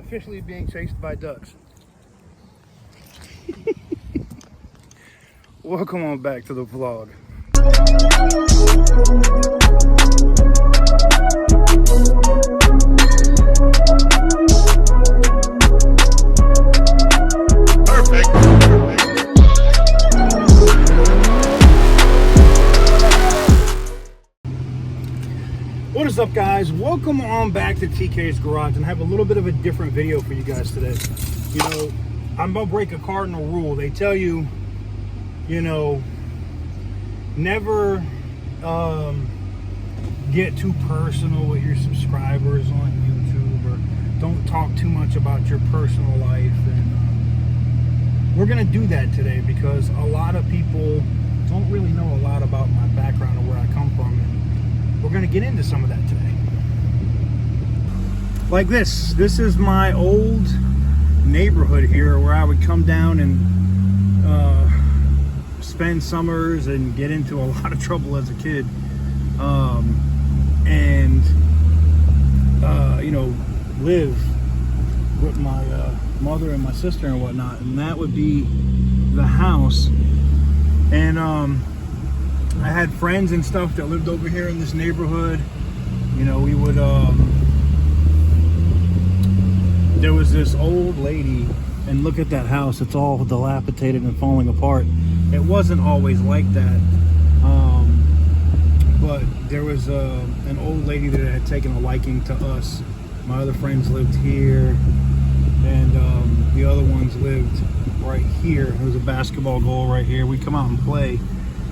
officially being chased by ducks. Welcome on back to the vlog. What is up, guys? Welcome on back to TK's Garage, and I have a little bit of a different video for you guys today. You know, I'm gonna break a cardinal rule. They tell you, you know, never get too personal with your subscribers on YouTube, or don't talk too much about your personal life. And we're gonna do that today because a lot of people don't really know a lot about my background or where I come from, and we're gonna get into some of that today. Like this is my old neighborhood here where I would come down and spend summers and get into a lot of trouble as a kid, you know, live with my mother and my sister and whatnot, and that would be the house. And I had friends and stuff that lived over here in this neighborhood. You know, we would there was this old lady, and look at that house, it's all dilapidated and falling apart. It wasn't always like that, but there was an old lady that had taken a liking to us. My other friends lived here, and the other ones lived right here. There was a basketball goal right here. We'd come out and play,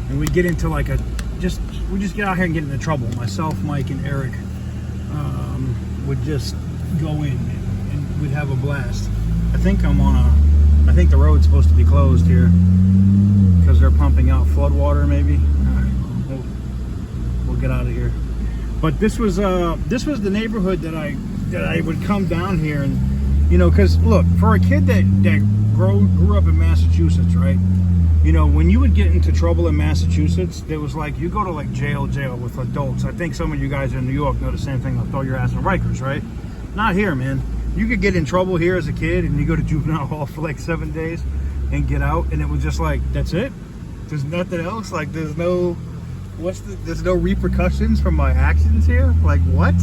and we'd get into like we just get out here and get into trouble. Myself, Mike, and Eric would just go in, and we'd have a blast. I think the road's supposed to be closed here because they're pumping out flood water, maybe. All right, we'll get out of here. But this was the neighborhood that I would come down here, and you know, because look, for a kid that grew up in Massachusetts, right? You know, when you would get into trouble in Massachusetts, there was like, you go to like jail with adults. I think some of you guys in New York know the same thing. They'll throw your ass in Rikers, right? Not here, man. You could get in trouble here as a kid and you go to juvenile hall for like 7 days and get out, and it was just like, that's it? There's nothing else? Like, there's no repercussions from my actions here? Like, what?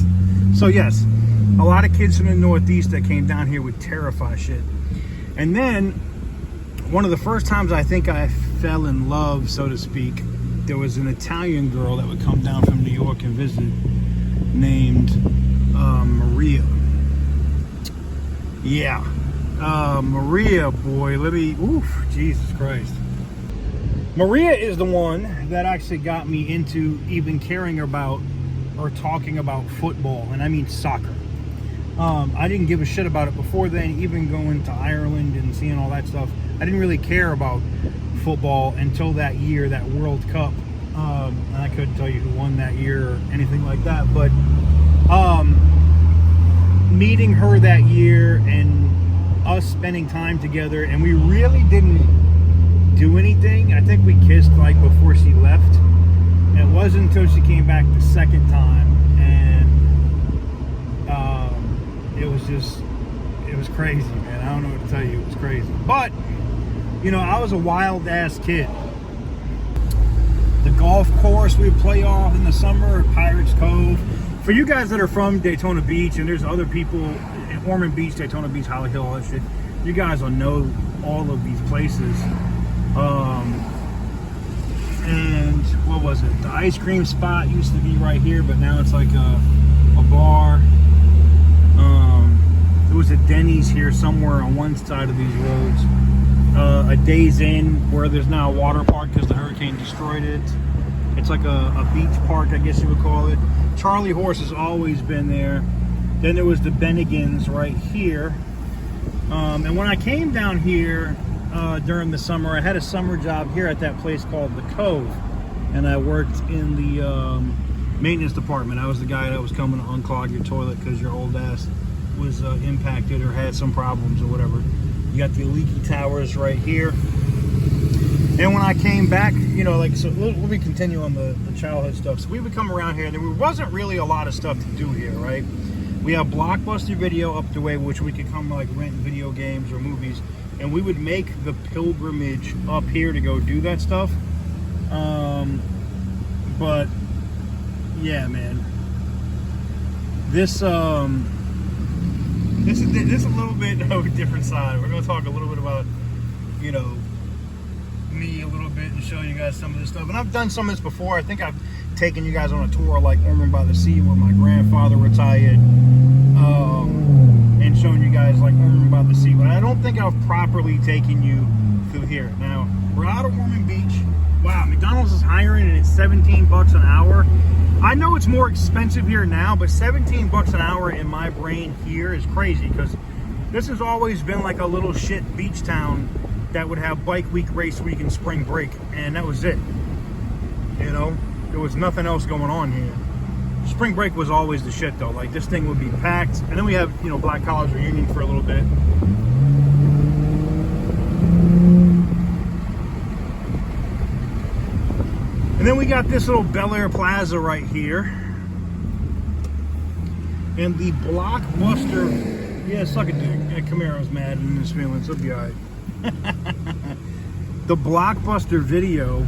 So yes, a lot of kids from the Northeast that came down here would terrify shit. And then one of the first times I think I fell in love, so to speak, there was an Italian girl that would come down from New York and visit, named Maria. Yeah, Maria, boy, Jesus Christ. Maria is the one that actually got me into even caring about or talking about football, and I mean soccer. I didn't give a shit about it before then, even going to Ireland and seeing all that stuff. I didn't really care about football until that year, that World Cup. And I couldn't tell you who won that year or anything like that, but meeting her that year and us spending time together, and we really didn't do anything. I think we kissed like before she left. And it wasn't until she came back the second time, and it was crazy, man. I don't know what to tell you. It was crazy. But, you know, I was a wild ass kid. The golf course we would play off in the summer at Pirates Cove. For you guys that are from Daytona Beach, and there's other people in Ormond Beach, Daytona Beach, Holly Hill, all that shit, you guys will know all of these places. And what was it? The ice cream spot used to be right here, but now it's like a bar. There was a Denny's here somewhere on one side of these roads. A Days Inn, where there's now a water park because the hurricane destroyed it. It's like a beach park, I guess you would call it. Charlie Horse has always been there. Then there was the Bennigan's right here. And when I came down here during the summer, I had a summer job here at that place called The Cove. And I worked in the maintenance department. I was the guy that was coming to unclog your toilet because your old ass was impacted or had some problems or whatever. You got the leaky towers right here. And when I came back, you know, like, so let me continue on the childhood stuff. So we would come around here, and there wasn't really a lot of stuff to do here, right? We have Blockbuster Video up the way, which we could come like rent video games or movies, and we would make the pilgrimage up here to go do that stuff. But yeah, man, this is a little bit of a different side. We're gonna talk a little bit about, you know, me a little bit and show you guys some of this stuff. And I've done some of this before. I think I've taken you guys on a tour like Ormond by the Sea, where my grandfather retired, and showing you guys like Ormond by the Sea. But I don't think I've properly taken you through here. Now we're out of Ormond Beach. Wow, McDonald's is hiring and it's 17 bucks an hour. I know it's more expensive here now, but 17 bucks an hour in my brain here is crazy, because this has always been like a little shit beach town that would have bike week, race week, and spring break, and that was it. You know, there was nothing else going on here. Spring break was always the shit though. Like, this thing would be packed, and then we have, you know, Black College Reunion for a little bit. And then we got this little Bel Air Plaza right here. And the Blockbuster, yeah, suck a dick. Yeah, Camaro's mad in his feelings, he'll be alright. The Blockbuster Video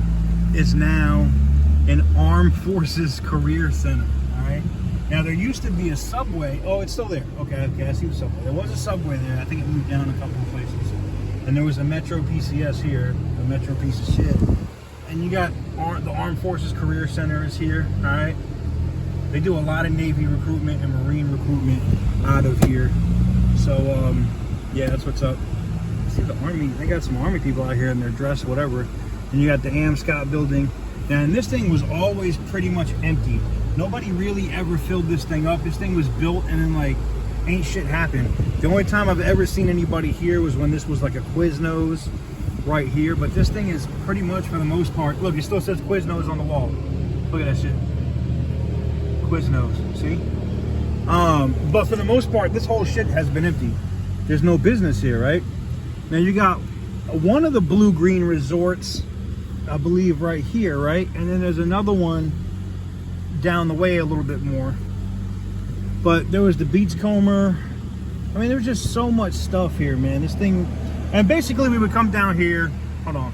is now an Armed Forces Career Center, alright? Now there used to be a Subway. Oh, it's still there. Okay, I see the Subway. There was a Subway there. I think it moved down a couple of places. And there was a Metro PCS here, a Metro piece of shit. And you got the Armed Forces Career Center is here, all right? They do a lot of Navy recruitment and Marine recruitment out of here. So, yeah, that's what's up. See the Army, they got some Army people out here in their dress, whatever. And you got the AMSCOT building. And this thing was always pretty much empty. Nobody really ever filled this thing up. This thing was built and then, like, ain't shit happened. The only time I've ever seen anybody here was when this was like a Quiznos right here, but this thing is pretty much, for the most part, look, it still says Quiznos on the wall. Look at that shit. Quiznos, see? But for the most part, this whole shit has been empty. There's no business here, right? Now you got one of the Blue Green resorts, I believe, right here, right? And then there's another one down the way a little bit more. But there was the Beachcomber. I mean, there's just so much stuff here, man. This thing. And basically, we would come down here. Hold on.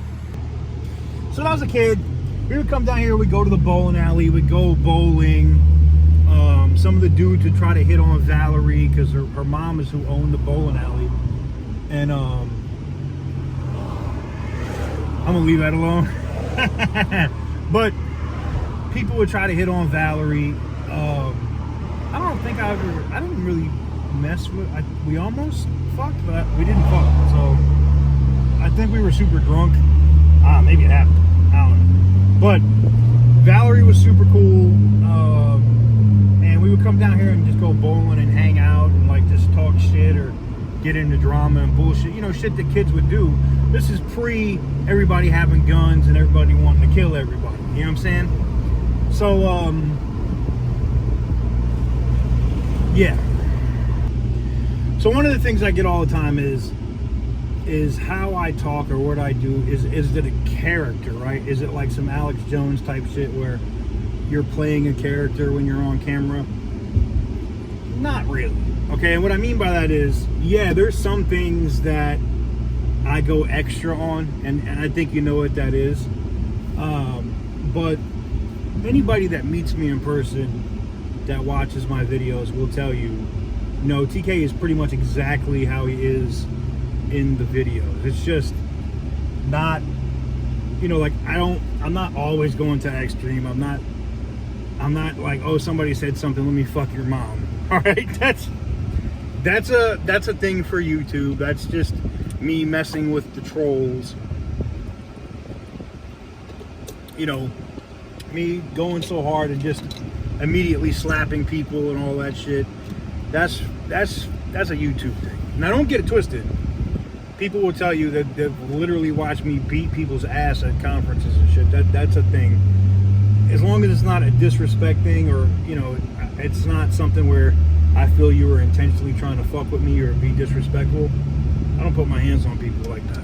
So when I was a kid, we would come down here. We'd go to the bowling alley. We'd go bowling. Some of the dudes would try to hit on Valerie because her mom is who owned the bowling alley. And I'm gonna leave that alone. But people would try to hit on Valerie. I don't think I didn't really mess with. We almost fucked, but we didn't fuck. So I think we were super drunk. Maybe it happened. I don't know. But Valerie was super cool, and we would come down here and just go bowling and hang out and like just talk shit or get into drama and bullshit. You know, shit that kids would do. This is pre everybody having guns and everybody wanting to kill everybody. You know what I'm saying? So yeah. So one of the things I get all the time is how I talk or what I do. Is it a character, right? Is it like some Alex Jones type shit where you're playing a character when you're on camera? Not really. Okay, and what I mean by that is, yeah, there's some things that I go extra on, and I think you know what that is. But anybody that meets me in person that watches my videos will tell you, no, TK is pretty much exactly how he is in the videos. It's just not, you know, like I'm not always going to extreme. I'm not like, oh, somebody said something, let me fuck your mom. All right, that's a thing for YouTube. That's just me messing with the trolls. You know, me going so hard and just immediately slapping people and all that shit. That's a YouTube thing. Now don't get it twisted. People will tell you that they've literally watched me beat people's ass at conferences and shit. That's a thing. As long as it's not a disrespect thing, or, you know, it's not something where I feel you were intentionally trying to fuck with me or be disrespectful, I don't put my hands on people like that.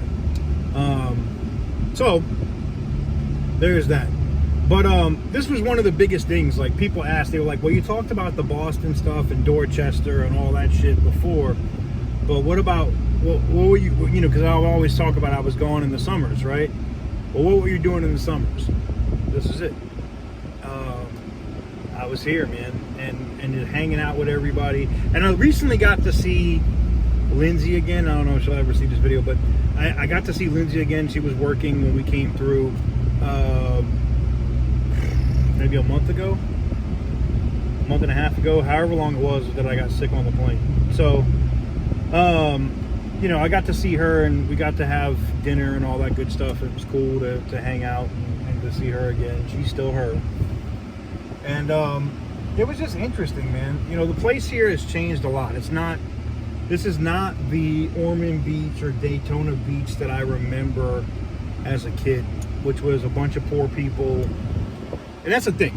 So there's that. But this was one of the biggest things. Like, people asked, they were like, well, you talked about the Boston stuff and Dorchester and all that shit before, but what about, what were you, you know, because I always talk about I was gone in the summers, right? Well, what were you doing in the summers? This is it. I was here, man, and just hanging out with everybody. And I recently got to see Lindsay again. I don't know if she'll ever see this video, but I got to see Lindsay again. She was working when we came through maybe a month and a half ago, however long it was that I got sick on the plane. So, you know, I got to see her, and we got to have dinner and all that good stuff. It was cool to hang out and to see her again. She's still her. And it was just interesting, man. You know, the place here has changed a lot. This is not the Ormond Beach or Daytona Beach that I remember as a kid, which was a bunch of poor people. And that's the thing.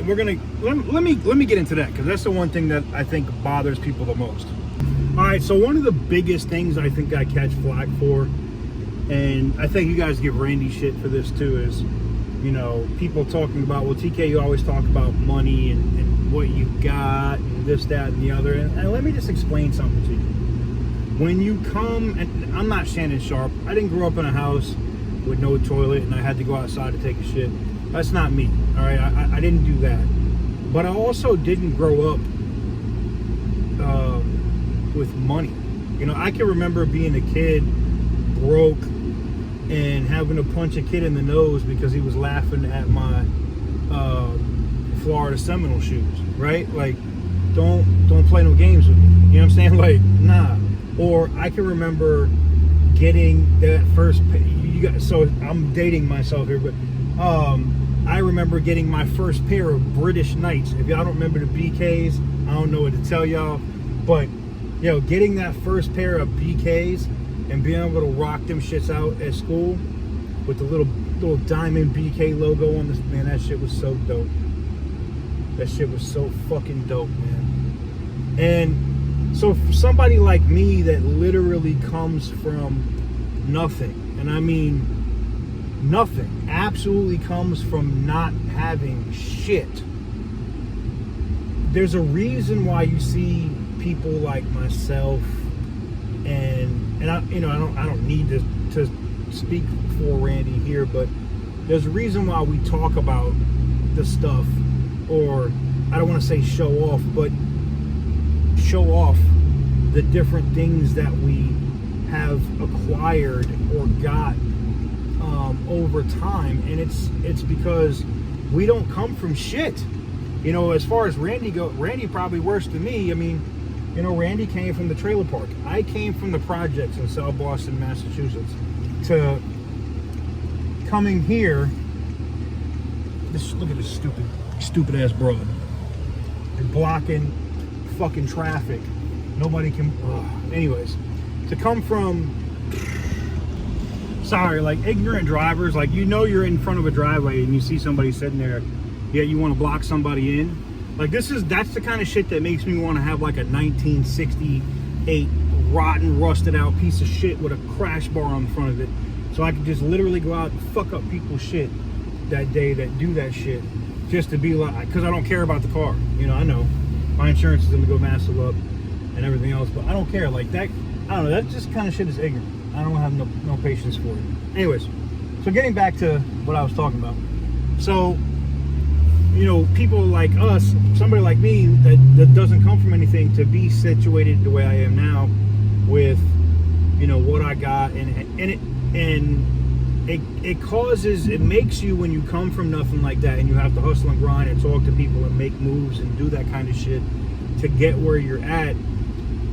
We're gonna let me get into that, because that's the one thing that I think bothers people the most. All right, so one of the biggest things I think I catch flack for, and I think you guys give Randy shit for this too, is, you know, people talking about, well, TK, you always talk about money and what you got and this, that, and the other. And let me just explain something to you. When you come, and I'm not Shannon Sharp. I didn't grow up in a house with no toilet and I had to go outside to take a shit. That's not me, all right? I didn't do that. But I also didn't grow up with money. You know, I can remember being a kid, broke, and having to punch a kid in the nose because he was laughing at my Florida Seminole shoes, right? Like, don't play no games with me. You know what I'm saying? Like, nah. Or I can remember getting that first, so I'm dating myself here, but I remember getting my first pair of British Knights. If y'all don't remember the BKs, I don't know what to tell y'all, but, you know, getting that first pair of BKs and being able to rock them shits out at school with the little diamond BK logo on this, man, that shit was so dope. That shit was so fucking dope, man. And so for somebody like me that literally comes from nothing, and I mean nothing, absolutely comes from not having shit, there's a reason why you see people like myself, and I, you know, I don't need to speak for Randy here, but there's a reason why we talk about the stuff, or I don't want to say show off, but show off the different things that we have acquired or got over time. And it's because we don't come from shit. You know, as far as Randy probably worse than me. I mean, you know, Randy came from the trailer park. I came from the projects in South Boston, Massachusetts. To coming here, look at this stupid ass broad. They're blocking fucking traffic. Nobody can. Anyways, to come from, sorry, like ignorant drivers, like, you know, you're in front of a driveway and you see somebody sitting there, yet you want to block somebody in. Like, that's the kind of shit that makes me want to have like a 1968 rotten, rusted out piece of shit with a crash bar on the front of it, so I can just literally go out and fuck up people's shit that day that do that shit, just to be like, because I don't care about the car. You know, I know my insurance is gonna go massive up and everything else, but I don't care. Like that, I don't know, that just kind of shit is ignorant. I don't have no patience for it. Anyways, so getting back to what I was talking about. So, you know, people like us, somebody like me that doesn't come from anything, to be situated the way I am now with, you know, what I got, it causes, it makes you, when you come from nothing like that and you have to hustle and grind and talk to people and make moves and do that kind of shit to get where you're at,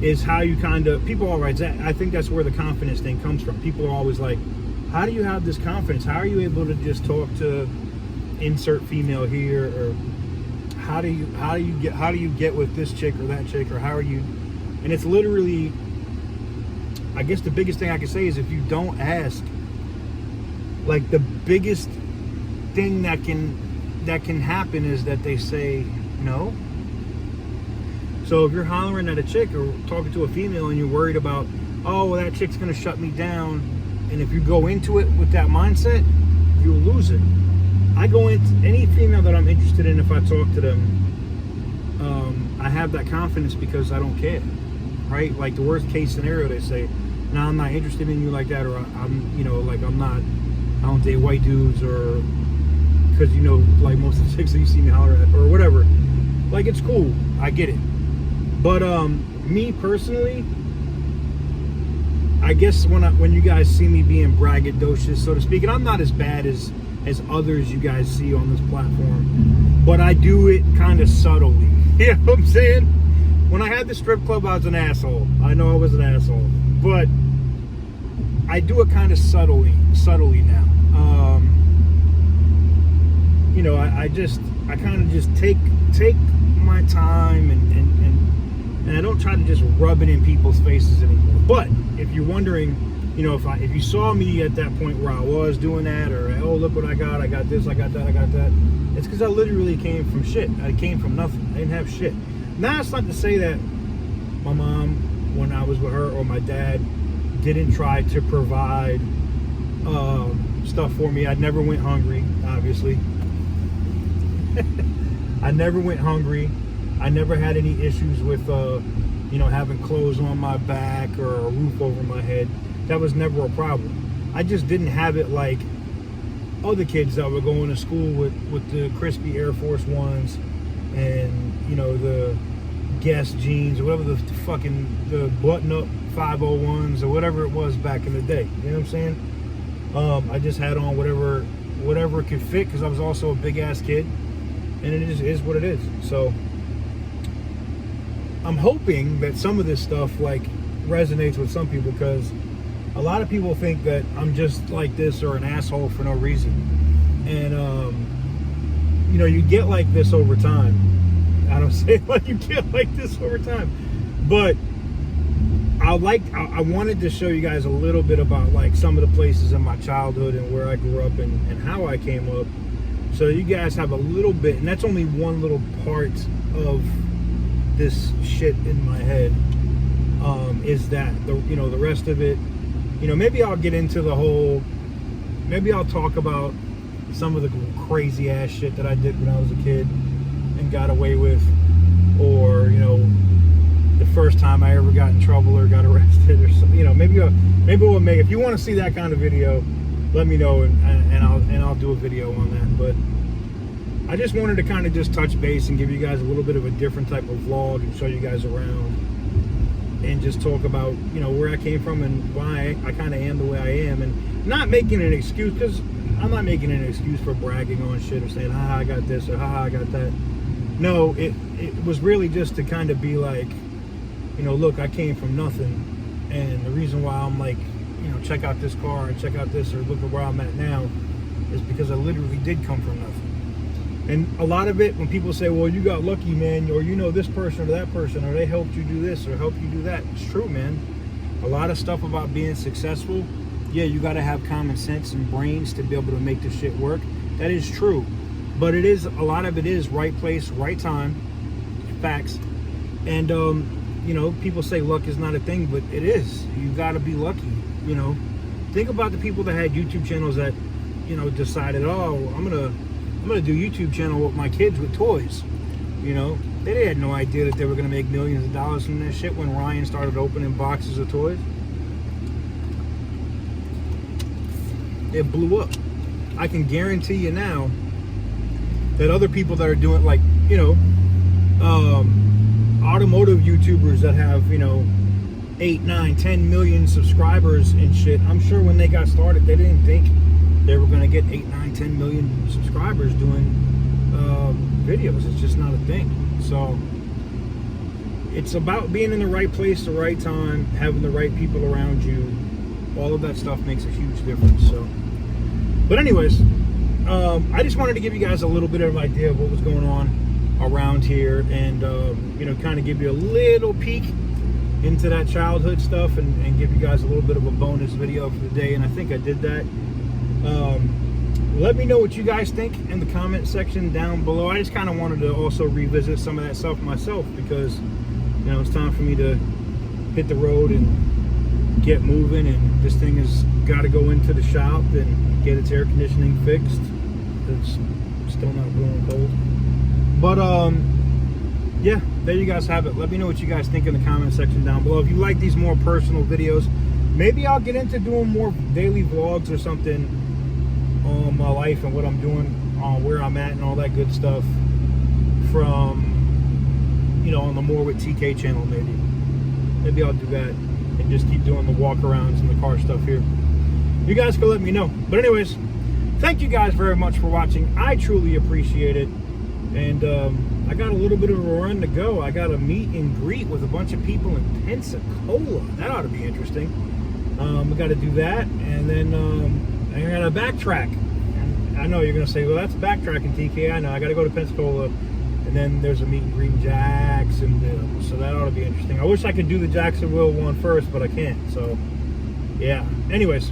is how you kind of, people always, I think that's where the confidence thing comes from. People are always like, how do you have this confidence? How are you able to just talk to insert female here, or how do you get with this chick or that chick, or how are you? And it's literally, I guess the biggest thing I can say is, if you don't ask, like, the biggest thing that can happen is that they say no. So if you're hollering at a chick or talking to a female and you're worried about, oh, well, that chick's gonna shut me down, and if you go into it with that mindset, you'll lose it. I go into any female that I'm interested in. If I talk to them, I have that confidence because I don't care, right? Like the worst case scenario, they say, "No, I'm not interested in you like that," or I'm, like I don't date white dudes, or because like most of the chicks that you see me holler at, or whatever. Like it's cool, I get it. But me personally, I guess when you guys see me being braggadocious, so to speak, and I'm not as bad as others you guys see on this platform, but I do it kind of subtly. You know what I'm saying? When I had the strip club, I was an asshole. I know I was an asshole, but I do it kind of subtly now. I kind of just take my time and I don't try to just rub it in people's faces anymore. But if you're wondering, if you saw me at that point where I was doing that, or oh look what I got this, I got that, it's because I literally came from shit. I came from nothing. I didn't have shit. Now it's not to say that my mom, when I was with her, or my dad didn't try to provide stuff for me. I never went hungry, obviously. I never went hungry. I never had any issues with having clothes on my back or a roof over my head. That was never a problem. I just didn't have it like other kids that were going to school with the crispy Air Force Ones and the Guess jeans, or whatever the button-up 501s, or whatever it was back in the day. You know what I'm saying? I just had on whatever could fit, because I was also a big-ass kid, and it is what it is. So I'm hoping that some of this stuff like resonates with some people, because a lot of people think that I'm just like this or an asshole for no reason. And you get like this over time. I don't say like you get like this over time, but I wanted to show you guys a little bit about like some of the places in my childhood and where I grew up and how I came up, so you guys have a little bit. And that's only one little part of this shit in my head. Is that the rest of it? Maybe I'll get into maybe I'll talk about some of the crazy ass shit that I did when I was a kid and got away with, or the first time I ever got in trouble or got arrested, or something. Maybe we'll make. If you want to see that kind of video, let me know, and I'll do a video on that. But I just wanted to kind of just touch base and give you guys a little bit of a different type of vlog and show you guys around, and just talk about where I came from and why I kind of am the way I am, and not making an excuse, because I'm not making an excuse for bragging on shit or saying haha I got this or haha I got that. No, it was really just to kind of be like, look, I came from nothing, and the reason why I'm like, check out this car and check out this, or look at where I'm at now, is because I literally did come from nothing. And a lot of it, when people say, well, you got lucky, man, or this person or that person, or they helped you do this or helped you do that, it's true, man. A lot of stuff about being successful, yeah, you got to have common sense and brains to be able to make the shit work. That is true. But a lot of it is right place, right time, facts. And, people say luck is not a thing, but it is. You got to be lucky, Think about the people that had YouTube channels that, decided, oh, I'm gonna do YouTube channel with my kids with toys. They had no idea that they were gonna make millions of dollars from this shit when Ryan started opening boxes of toys. It blew up. I can guarantee you now that other people that are doing like, automotive YouTubers that have, 8, 9, 10 million subscribers and shit, I'm sure when they got started, they didn't think they were going to get 8, 9, 10 million subscribers doing videos. It's just not a thing. So it's about being in the right place, the right time, having the right people around you. All of that stuff makes a huge difference. So, but anyways, I just wanted to give you guys a little bit of an idea of what was going on around here, and kind of give you a little peek into that childhood stuff, and give you guys a little bit of a bonus video for the day. And I think I did that. Let me know what you guys think in the comment section down below. I just kind of wanted to also revisit some of that stuff myself, because it's time for me to hit the road and get moving, and this thing has got to go into the shop and get its air conditioning fixed. It's still not blue and cold. But yeah, there you guys have it. Let me know what you guys think in the comment section down below. If you like these more personal videos, maybe I'll get into doing more daily vlogs or something on my life and what I'm doing, where I'm at and all that good stuff from, you know, on the More with TK channel. Maybe I'll do that and just keep doing the walk-arounds and the car stuff here. You guys can let me know. But anyways, thank you guys very much for watching. I truly appreciate it. And I got a little bit of a run to go. I got a meet and greet with a bunch of people in Pensacola. That ought to be interesting. We got to do that, and then I got to backtrack. And I know you're going to say, well, that's backtracking, TK. I know. I got to go to Pensacola, and then there's a meet and greet in Jacksonville. So that ought to be interesting. I wish I could do the Jacksonville one first, but I can't. So, yeah. Anyways,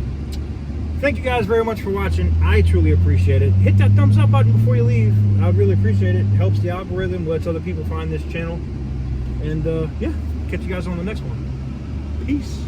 thank you guys very much for watching. I truly appreciate it. Hit that thumbs up button before you leave. I would really appreciate it. It helps the algorithm, lets other people find this channel. And yeah, catch you guys on the next one. Peace.